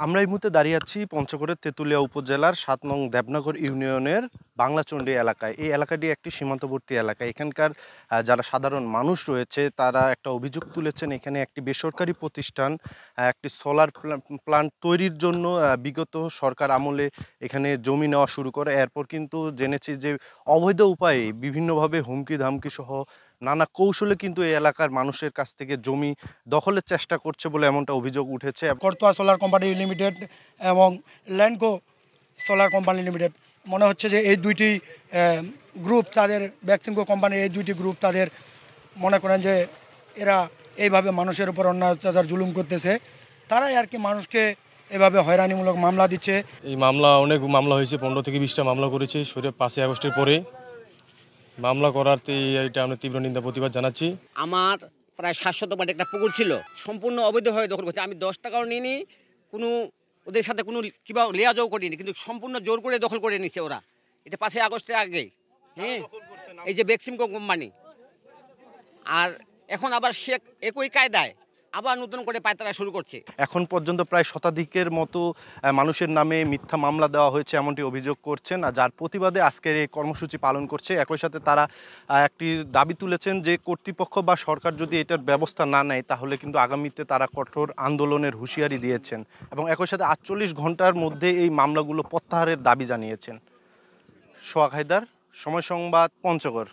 আমরা এই মুহূর্তে দাঁড়িয়ে আছি পঞ্চগড়ের তেঁতুলিয়া উপজেলার ৭ নং দেবনগর ইউনিয়নের বাংলাচণ্ডী এলাকায়। এই এলাকাটি একটি সীমান্তবর্তী এলাকা। এখানকার যারা সাধারণ মানুষ রয়েছে তারা একটা অভিযোগ তুলেছেন, এখানে একটি বেসরকারি প্রতিষ্ঠান একটি সোলার প্লান্ট তৈরির জন্য বিগত সরকার আমলে এখানে জমি নেওয়া শুরু করে। এরপর কিন্তু জেনেছি যে অবৈধ উপায়ে বিভিন্নভাবে হুমকি ধামকি সহ নানা কৌশলে কিন্তু এই এলাকার মানুষের কাছ থেকে জমি দখলের চেষ্টা করছে বলে এমনটা অভিযোগ উঠেছে। করতোয়া সোলার কোম্পানি লিমিটেড এবং ল্যান্ডকো সোলার কোম্পানি লিমিটেড, মনে হচ্ছে যে এই দুইটি গ্রুপ, তাদের ব্যাকসিমকো কোম্পানির এই দুইটি গ্রুপ তাদের মনে করেন যে এরা এইভাবে মানুষের উপর অন্যায় অত্যাচার জুলুম করতেছে। তারাই আর কি মানুষকে এভাবে হয়রানিমূলক মামলা দিচ্ছে। এই অনেক মামলা হয়েছে, 15 থেকে 20টা মামলা করেছে 5ই আগস্টের পরে। মামলা করাতে এটা আমরা তীব্র নিন্দা প্রতিবাদ জানাচ্ছি। আমার প্রায় 700 মাটি একটা পুকুর ছিল, সম্পূর্ণ অবৈধভাবে দখল করছে। আমি 10 টাকাও নিইনি, কোনো ওদের সাথে কোনো কিবা লেয়াজও করিনি, কিন্তু সম্পূর্ণ জোর করে দখল করে নিচ্ছে ওরা। এটা 5ই আগস্টের আগে। হ্যাঁ, এই যে বেক্সিমকো কোম্পানি, আর এখন আবার সে একই কায়দায় আবার নতুন করে পায়তারা শুরু করছে। এখন পর্যন্ত প্রায় শতাধিকের মতো মানুষের নামে মিথ্যা মামলা দেওয়া হয়েছে এমনটি অভিযোগ করছেন, আর যার প্রতিবাদে আজকের এই কর্মসূচি পালন করছে। একই সাথে তারা একটি দাবি তুলেছেন যে কর্তৃপক্ষ বা সরকার যদি এটার ব্যবস্থা না নেয় তাহলে কিন্তু আগামীতে তারা কঠোর আন্দোলনের হুঁশিয়ারি দিয়েছেন এবং একই সাথে 48 ঘন্টার মধ্যে এই মামলাগুলো প্রত্যাহারের দাবি জানিয়েছেন। সোহাগ হায়দার, সময় সংবাদ, পঞ্চগড়।